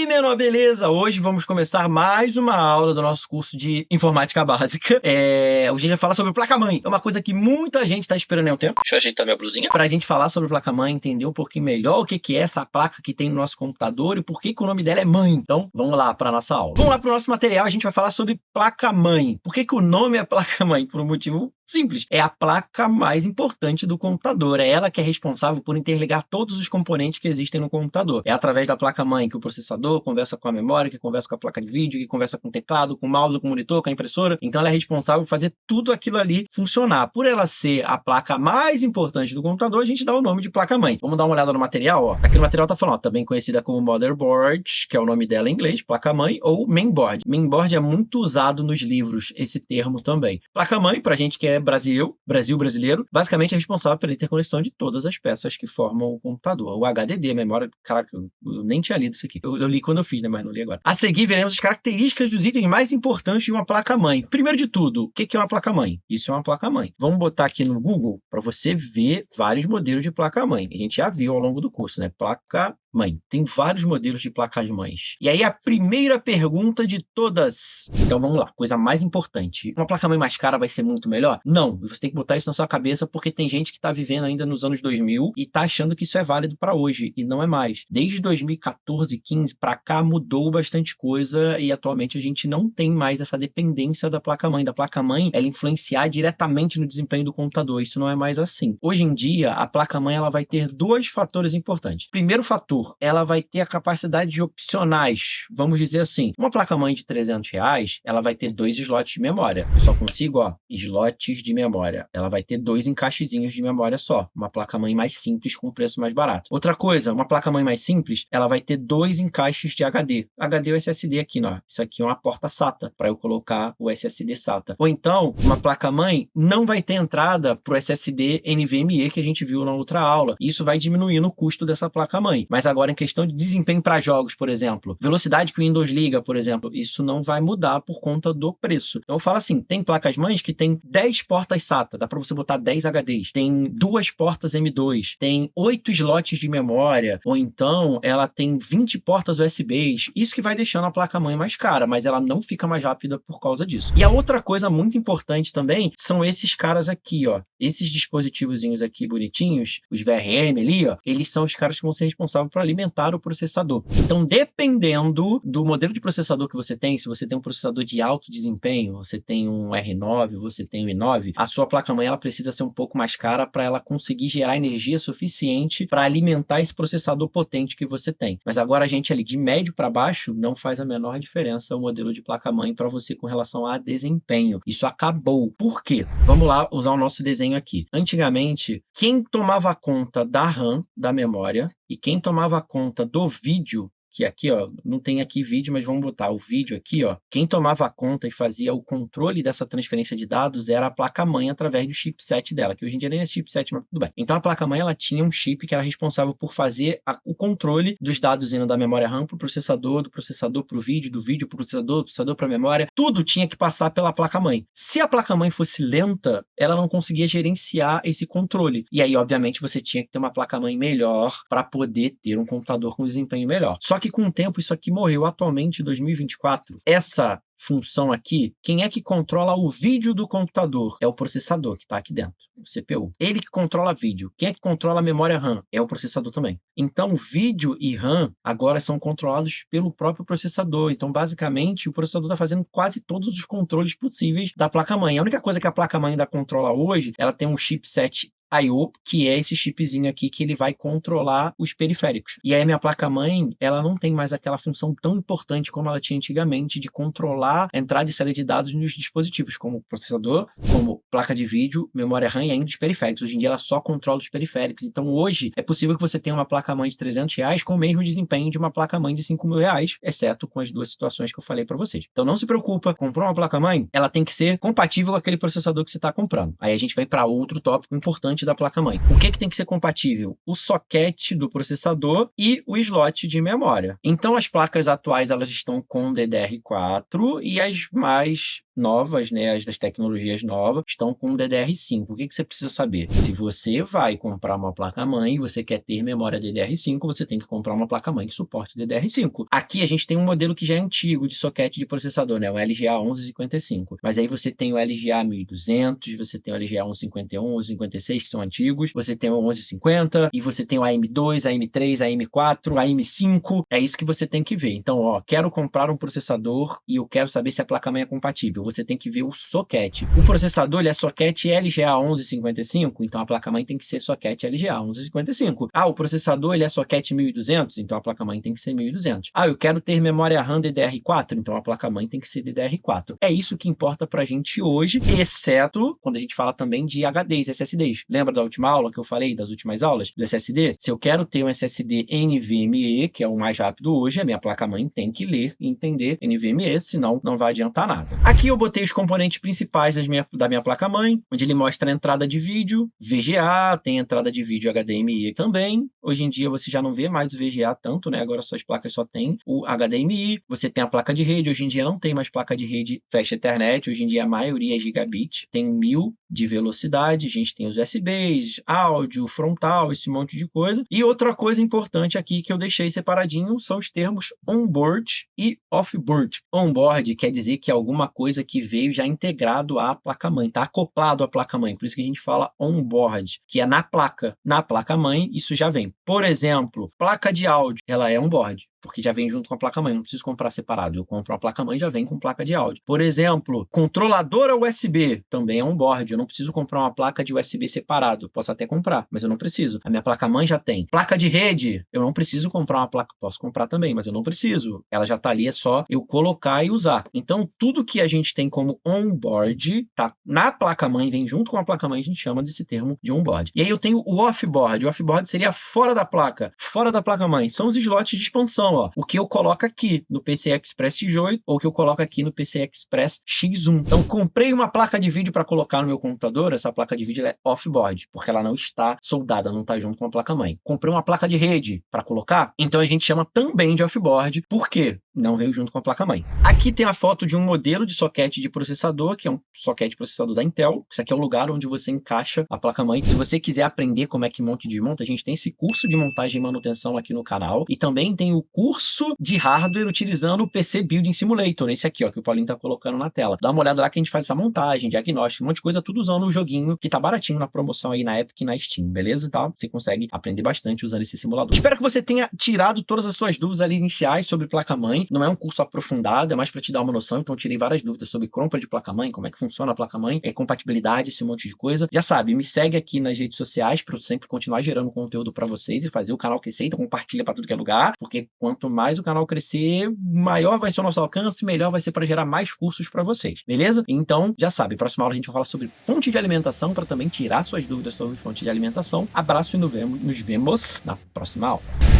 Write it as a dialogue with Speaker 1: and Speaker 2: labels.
Speaker 1: aí, menor, beleza? Hoje vamos começar mais uma aula do nosso curso de Informática Básica. Hoje a gente vai falar sobre placa-mãe. É uma coisa que muita gente está esperando há um tempo. Deixa eu ajeitar minha blusinha. Pra gente falar sobre placa-mãe, entender um pouquinho melhor o que é essa placa que tem no nosso computador e por que o nome dela é mãe. Então, vamos lá para nossa aula. Vamos lá para o nosso material, a gente vai falar sobre placa-mãe. Por que o nome é placa-mãe? Por um motivo simples. É a placa mais importante do computador. É ela que é responsável por interligar todos os componentes que existem no computador. É através da placa-mãe que o processador conversa com a memória, que conversa com a placa de vídeo, que conversa com o teclado, com o mouse, com o monitor, com a impressora. Então ela é responsável por fazer tudo aquilo ali funcionar. Por ela ser a placa mais importante do computador, a gente dá o nome de placa-mãe. Vamos dar uma olhada no material, ó. Aqui no material tá falando, ó, também conhecida como motherboard, que é o nome dela em inglês, placa-mãe, ou mainboard. Mainboard é muito usado nos livros, esse termo também. Placa-mãe, pra gente que é brasileiro, basicamente é responsável pela interconexão de todas as peças que formam o computador. O HDD, a memória, caraca, eu nem tinha lido isso aqui. Eu li quando eu fiz, né, mas não li agora. A seguir, veremos as características dos itens mais importantes de uma placa-mãe. Primeiro de tudo, o que é uma placa-mãe? Isso é uma placa-mãe. Vamos botar aqui no Google para você ver vários modelos de placa-mãe. A gente já viu ao longo do curso, né? Placa-mãe. Tem vários modelos de placas-mães. E aí a primeira pergunta de todas. Então vamos lá, coisa mais importante. Uma placa-mãe mais cara vai ser muito melhor? Não, você tem que botar isso na sua cabeça porque tem gente que está vivendo ainda nos anos 2000 e está achando que isso é válido para hoje, e não é mais. Desde 2014, 15 para cá mudou bastante coisa e atualmente a gente não tem mais essa dependência da placa-mãe. Da placa-mãe, ela influenciar diretamente no desempenho do computador. Isso não é mais assim. Hoje em dia, a placa-mãe ela vai ter dois fatores importantes. Primeiro fator, ela vai ter a capacidade de opcionais. Vamos dizer assim, uma placa-mãe de R$300, ela vai ter 2 slots de memória. Eu só consigo, ó, slots de memória. Ela vai ter 2 encaixezinhos de memória só. Uma placa-mãe mais simples com preço mais barato. Outra coisa, uma placa-mãe mais simples, ela vai ter 2 encaixes de HD. HD ou SSD aqui, ó. Isso aqui é uma porta SATA, para eu colocar o SSD SATA. Ou então, uma placa-mãe não vai ter entrada para o SSD NVMe que a gente viu na outra aula. Isso vai diminuir o custo dessa placa-mãe. Mas agora, em questão de desempenho para jogos, por exemplo, velocidade que o Windows liga, por exemplo, isso não vai mudar por conta do preço. Então eu falo assim, tem placas-mães que tem 10 portas SATA, dá para você botar 10 HDs, tem 2 portas M2, tem 8 slots de memória, ou então ela tem 20 portas USBs. Isso que vai deixando a placa-mãe mais cara, mas ela não fica mais rápida por causa disso. E a outra coisa muito importante também são esses caras aqui, ó. Esses dispositivozinhos aqui bonitinhos, os VRM ali, ó, eles são os caras que vão ser responsáveis por alimentar o processador. Então, dependendo do modelo de processador que você tem, se você tem um processador de alto desempenho, você tem um R9, você tem um i9, a sua placa-mãe ela precisa ser um pouco mais cara para ela conseguir gerar energia suficiente para alimentar esse processador potente que você tem. Mas agora a gente ali de médio para baixo não faz a menor diferença o modelo de placa-mãe para você com relação a desempenho. Isso acabou. Por quê? Vamos lá usar o nosso desenho aqui. Antigamente, quem tomava conta da RAM, da memória, e quem tomava conta do vídeo, que aqui, ó, não tem aqui vídeo, mas vamos botar o vídeo aqui, ó. Quem tomava conta e fazia o controle dessa transferência de dados era a placa-mãe através do chipset dela, que hoje em dia nem é chipset, mas tudo bem. Então a placa-mãe, ela tinha um chip que era responsável por fazer o controle dos dados indo da memória RAM para o processador, do processador para o vídeo, do vídeo para o processador, do processador para a memória. Tudo tinha que passar pela placa-mãe. Se a placa-mãe fosse lenta, ela não conseguia gerenciar esse controle. E aí, obviamente, você tinha que ter uma placa-mãe melhor para poder ter um computador com desempenho melhor. Só que com o tempo isso aqui morreu. Atualmente, em 2024, essa função aqui, quem é que controla o vídeo do computador? É o processador que está aqui dentro, o CPU. Ele que controla vídeo. Quem é que controla a memória RAM? É o processador também. Então, vídeo e RAM agora são controlados pelo próprio processador. Então, basicamente, o processador está fazendo quase todos os controles possíveis da placa-mãe. A única coisa que a placa-mãe ainda controla hoje, ela tem um chipset I/O, que é esse chipzinho aqui que ele vai controlar os periféricos. E aí a minha placa-mãe, ela não tem mais aquela função tão importante como ela tinha antigamente de controlar a entrada e saída de dados nos dispositivos, como processador, como placa de vídeo, memória RAM e ainda os periféricos. Hoje em dia ela só controla os periféricos. Então hoje é possível que você tenha uma placa-mãe de R$300 com o mesmo desempenho de uma placa-mãe de R$5.000, exceto com as duas situações que eu falei para vocês. Então não se preocupa, comprou uma placa-mãe, ela tem que ser compatível com aquele processador que você está comprando. Aí a gente vai para outro tópico importante importante da placa-mãe. O que tem que ser compatível? O socket do processador e o slot de memória. Então, as placas atuais elas estão com DDR4 e as mais novas, né, as das tecnologias novas, estão com DDR5. O que você precisa saber? Se você vai comprar uma placa-mãe e você quer ter memória DDR5, você tem que comprar uma placa-mãe que suporte DDR5. Aqui a gente tem um modelo que já é antigo de socket de processador, né, o LGA 1155. Mas aí você tem o LGA 1200, você tem o LGA 1151, 1156, que são antigos, você tem o 1150 e você tem o AM2, AM3, AM4, AM5. É isso que você tem que ver. Então, ó, quero comprar um processador e eu quero saber se a placa-mãe é compatível. Você tem que ver o socket. O processador ele é socket LGA 1155, então a placa-mãe tem que ser socket LGA 1155. Ah, o processador ele é socket 1200, então a placa-mãe tem que ser 1200. Ah, eu quero ter memória RAM DDR4, então a placa-mãe tem que ser DDR4. É isso que importa pra gente hoje, exceto quando a gente fala também de HDs, SSDs. Lembra da última aula que eu falei, das últimas aulas do SSD? Se eu quero ter um SSD NVMe, que é o mais rápido hoje, a minha placa-mãe tem que ler e entender NVMe, senão não vai adiantar nada. Aqui eu botei os componentes principais da minha placa-mãe, onde ele mostra a entrada de vídeo, VGA, tem entrada de vídeo HDMI também. Hoje em dia você já não vê mais o VGA tanto, né? Agora suas placas só tem o HDMI. Você tem a placa de rede, hoje em dia não tem mais placa de rede Fast Ethernet, hoje em dia a maioria é gigabit, tem 1000 de velocidade, a gente tem os USBs, áudio, frontal, esse monte de coisa. E outra coisa importante aqui que eu deixei separadinho são os termos onboard e offboard. Onboard quer dizer que é alguma coisa que veio já integrado à placa-mãe, está acoplado à placa-mãe, por isso que a gente fala onboard, que é na placa. Na placa-mãe, isso já vem. Por exemplo, placa de áudio, ela é onboard, porque já vem junto com a placa-mãe, não preciso comprar separado. Eu compro uma placa-mãe e já vem com placa de áudio. Por exemplo, controladora USB, também é onboard, eu não preciso comprar uma placa de USB separado. Posso até comprar, mas eu não preciso. A minha placa-mãe já tem. Placa de rede, eu não preciso comprar uma placa. Posso comprar também, mas eu não preciso. Ela já está ali, é só eu colocar e usar. Então, tudo que a gente tem como onboard, tá na placa-mãe, vem junto com a placa-mãe, a gente chama desse termo de onboard. E aí eu tenho o offboard. O offboard seria fora da placa, fora da placa-mãe. São os slots de expansão, ó. O que eu coloco aqui no PCI Express X8 ou o que eu coloco aqui no PCI Express X1. Então, comprei uma placa de vídeo para colocar no meu computador, essa placa de vídeo é offboard, porque ela não está soldada, não está junto com a placa-mãe. Comprei uma placa de rede para colocar, então a gente chama também de offboard, por quê? Não veio junto com a placa-mãe. Aqui tem a foto de um modelo de socket de processador, que é um socket processador da Intel. Isso aqui é o lugar onde você encaixa a placa-mãe. Se você quiser aprender como é que monta e desmonta, a gente tem esse curso de montagem e manutenção aqui no canal. E também tem o curso de hardware utilizando o PC Building Simulator, esse aqui, ó, que o Paulinho tá colocando na tela. Dá uma olhada lá que a gente faz essa montagem, diagnóstico, um monte de coisa, tudo usando o joguinho que tá baratinho na promoção aí na Epic e na Steam, beleza? Então, você consegue aprender bastante usando esse simulador. Espero que você tenha tirado todas as suas dúvidas ali iniciais sobre placa-mãe. Não é um curso aprofundado, é mais para te dar uma noção, então eu tirei várias dúvidas sobre compra de placa-mãe, como é que funciona a placa-mãe, compatibilidade, esse monte de coisa. Já sabe, me segue aqui nas redes sociais para eu sempre continuar gerando conteúdo para vocês e fazer o canal crescer. Então compartilha para tudo que é lugar, porque quanto mais o canal crescer, maior vai ser o nosso alcance, melhor vai ser para gerar mais cursos para vocês, beleza? Então, já sabe, próxima aula a gente vai falar sobre fonte de alimentação para também tirar suas dúvidas sobre fonte de alimentação. Abraço e nos vemos na próxima aula.